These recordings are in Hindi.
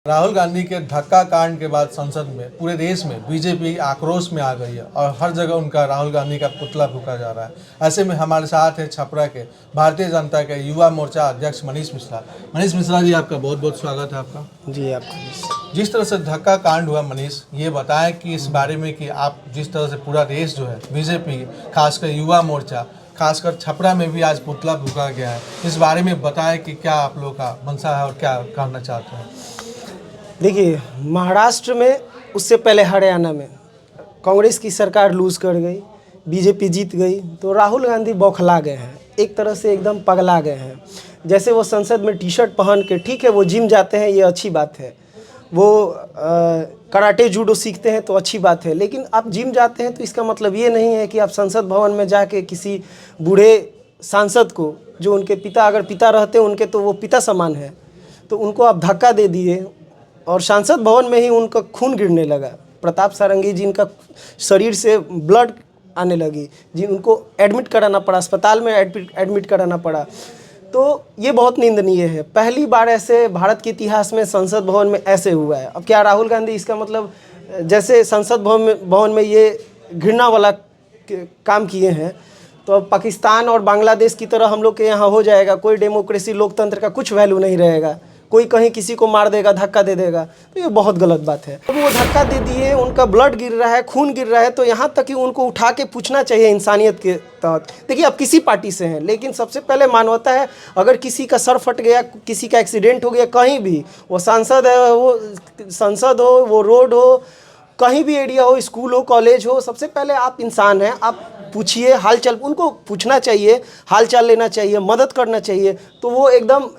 राहुल गांधी के धक्का कांड के बाद संसद में पूरे देश में बीजेपी आक्रोश में आ गई है और हर जगह उनका राहुल गांधी का पुतला फूंका जा रहा है। ऐसे में हमारे साथ है छपरा के भारतीय जनता के युवा मोर्चा अध्यक्ष मनीष मिश्रा। मनीष मिश्रा जी, आपका बहुत बहुत स्वागत है। आपका जी, आपका जिस तरह से धक्का कांड हुआ, मनीष ये बताएं कि इस बारे में कि आप जिस तरह से पूरा देश जो है बीजेपी खासकर युवा मोर्चा खासकर छपरा में भी आज पुतला फूंका गया है, इस बारे में बताएं कि क्या आप लोगों का मंशा है और क्या करना चाहते हैं। देखिए, महाराष्ट्र में उससे पहले हरियाणा में कांग्रेस की सरकार लूज़ कर गई, बीजेपी जीत गई, तो राहुल गांधी बौखला गए हैं, एक तरह से एकदम पगला गए हैं। जैसे वो संसद में टी शर्ट पहन के, ठीक है वो जिम जाते हैं, ये अच्छी बात है, वो कराटे जूडो सीखते हैं तो अच्छी बात है, लेकिन आप जिम जाते हैं तो इसका मतलब ये नहीं है कि आप संसद भवन में जाके किसी बूढ़े सांसद को, जो उनके पिता अगर पिता रहते उनके तो वो पिता समान है, तो उनको आप धक्का दे दिए और सांसद भवन में ही उनका खून गिरने लगा। प्रताप सारंगी जिनका शरीर से ब्लड आने लगी, उनको एडमिट कराना पड़ा, अस्पताल में एडमिट कराना पड़ा, तो ये बहुत निंदनीय है। पहली बार ऐसे भारत के इतिहास में संसद भवन में ऐसे हुआ है। अब क्या राहुल गांधी, इसका मतलब जैसे संसद भवन में ये घृणा वाला काम किए हैं तो अब पाकिस्तान और बांग्लादेश की तरह हम लोग के यहाँ हो जाएगा, कोई डेमोक्रेसी लोकतंत्र का कुछ वैल्यू नहीं रहेगा, कोई कहीं किसी को मार देगा, धक्का दे देगा, तो ये बहुत गलत बात है। अब वो धक्का दे दिए, उनका ब्लड गिर रहा है, खून गिर रहा है, तो यहाँ तक कि उनको उठा के पूछना चाहिए इंसानियत के तहत। देखिए, आप किसी पार्टी से हैं, लेकिन सबसे पहले मानवता है। अगर किसी का सर फट गया, किसी का एक्सीडेंट हो गया, कहीं भी, वो सांसद है, वो संसद हो, वो रोड हो, कहीं भी एरिया हो, स्कूल हो, कॉलेज हो, सबसे पहले आप इंसान हैं, आप पूछिए हाल चाल, उनको पूछना चाहिए, हाल चाल लेना चाहिए, मदद करना चाहिए। तो वो एकदम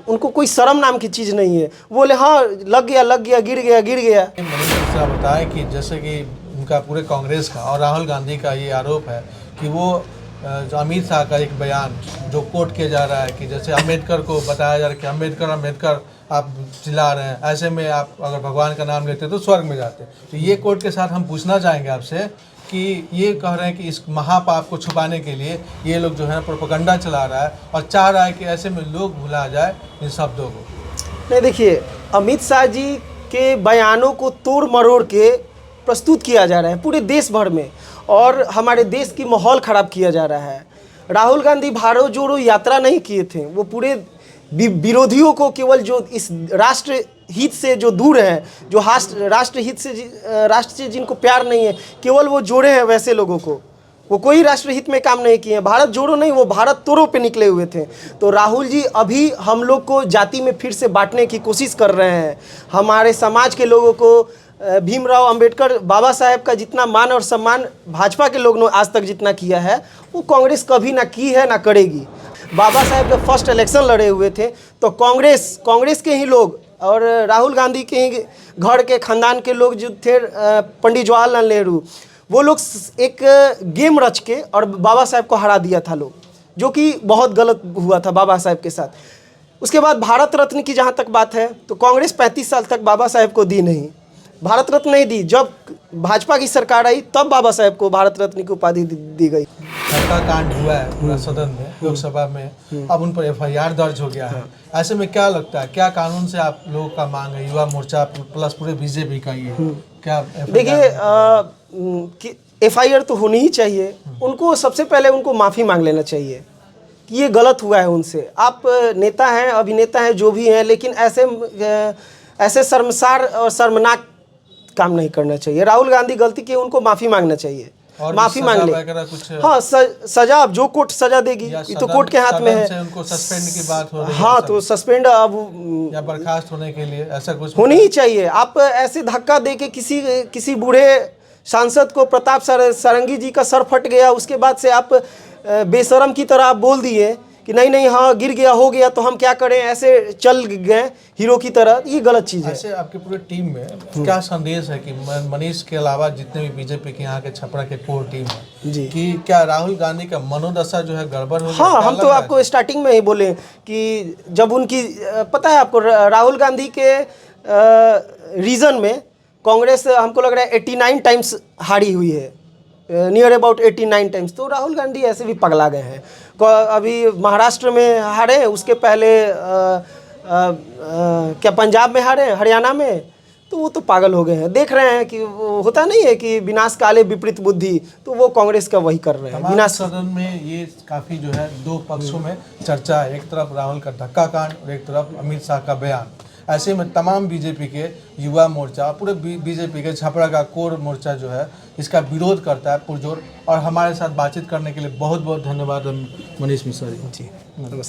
उनको कोई शर्म नाम की चीज़ नहीं है, बोले हाँ लग गया, गिर गया। मनीष मिश्रा बताएं कि जैसे कि उनका पूरे कांग्रेस का और राहुल गांधी का ये आरोप है कि वो जो अमित शाह का एक बयान जो कोट किया जा रहा है कि जैसे अम्बेडकर को बताया जा रहा है कि अम्बेडकर आप चिल्ला रहे हैं, ऐसे में आप अगर भगवान का नाम लेते तो स्वर्ग में जाते। तो ये कोट के साथ हम पूछना चाहेंगे आपसे कि ये कह रहे हैं कि इस महापाप को छुपाने के लिए ये लोग जो है प्रोपेगेंडा चला रहा है और चाह रहा है कि ऐसे में लोग भुला जाए इन शब्दों को। नहीं, देखिए, अमित शाह जी के बयानों को तोड़ मरोड़ के प्रस्तुत किया जा रहा है पूरे देश भर में और हमारे देश की माहौल ख़राब किया जा रहा है। राहुल गांधी भारत जोड़ो यात्रा नहीं किए थे, वो पूरे विरोधियों को, केवल जो इस राष्ट्र हित से जो दूर है, जो राष्ट्र हित से, राष्ट्र से जिनको प्यार नहीं है, केवल वो जोड़े हैं वैसे लोगों को। वो कोई राष्ट्र हित में काम नहीं किए हैं, भारत जोड़ो नहीं, वो भारत तोड़ो पे निकले हुए थे। तो राहुल जी अभी हम लोग को जाति में फिर से बांटने की कोशिश कर रहे हैं। हमारे समाज के लोगों को भीमराव अंबेडकर बाबा साहेब का जितना मान और सम्मान भाजपा के लोगों ने आज तक जितना किया है, वो कांग्रेस कभी ना की है ना करेगी। बाबा साहेब जब फर्स्ट इलेक्शन लड़े हुए थे तो कांग्रेस के ही लोग और राहुल गांधी के ही घर के खानदान के लोग जो थे, पंडित जवाहरलाल नेहरू, वो लोग एक गेम रच के और बाबा साहेब को हरा दिया था लोग, जो कि बहुत गलत हुआ था बाबा साहेब के साथ। उसके बाद भारत रत्न की जहाँ तक बात है तो कांग्रेस 35 साल तक बाबा साहेब को दी नहीं, भारत रत्न नहीं दी। जब भाजपा की सरकार आई तब बाबा साहेब को भारत रत्न की उपाधि दी गई। धक्का कांड हुआ है पूरा सदन में, लोकसभा में, अब उन पर FIR दर्ज हो गया है। ऐसे में क्या लगता है, क्या कानून से आप लोगों का मांग है, युवा मोर्चा प्लस पूरे बीजेपी का ये क्या? देखिए, FIR तो होनी ही चाहिए। उनको सबसे पहले उनको माफ़ी मांग लेना चाहिए कि ये गलत हुआ है उनसे। आप नेता हैं, अभिनेता हैं, जो भी हैं, लेकिन ऐसे शर्मसार और शर्मनाक काम नहीं करना चाहिए। राहुल गांधी गलती की, उनको माफ़ी मांगना चाहिए, माफ़ी मांग ले। हाँ, सजा, अब जो कोर्ट सजा देगी ये तो कोर्ट के हाथ में है। उनको सस्पेंड की बात हो रही है। हाँ, तो सस्पेंड अब या बर्खास्त होने के लिए ऐसा कुछ होनी ही चाहिए। आप ऐसे धक्का दे के किसी बूढ़े सांसद को, प्रताप सारंगी जी का सर फट गया, उसके बाद से आप बेशरम की तरह आप बोल दिए कि नहीं हाँ गिर गया, हो गया तो हम क्या करें, ऐसे चल गए हीरो की तरह, ये गलत चीज़ है। ऐसे आपके पूरे टीम में क्या संदेश है कि मनीष के अलावा जितने भी बीजेपी के यहाँ के छपरा के कोर टीम है जी, कि क्या राहुल गांधी का मनोदशा जो है गड़बड़ हो गया? हाँ, हम तो आपको स्टार्टिंग में ही बोले कि जब उनकी, पता है आपको, राहुल गांधी के रीजन में कांग्रेस हमको लग रहा है 89 टाइम्स हारी हुई है, नियर अबाउट 89 टाइम्स। तो राहुल गांधी ऐसे भी पगला गए हैं। अभी महाराष्ट्र में हारे, उसके पहले क्या पंजाब में हारे, हरियाणा में, तो वो तो पागल हो गए हैं। देख रहे हैं कि वो होता नहीं है कि विनाश काले विपरीत बुद्धि, तो वो कांग्रेस का वही कर रहे हैं। तमाम विनाश सदन में ये काफ़ी जो है दो पक्षों में चर्चा है, एक तरफ राहुल का धक्का कांड और एक तरफ अमित शाह का बयान। ऐसे में तमाम बीजेपी के युवा मोर्चा, पूरे बीजेपी के छपरा का कोर मोर्चा जो है इसका विरोध करता है पुरजोर। और हमारे साथ बातचीत करने के लिए बहुत बहुत धन्यवाद मनीष मिश्रा जी। जी नमस्ते।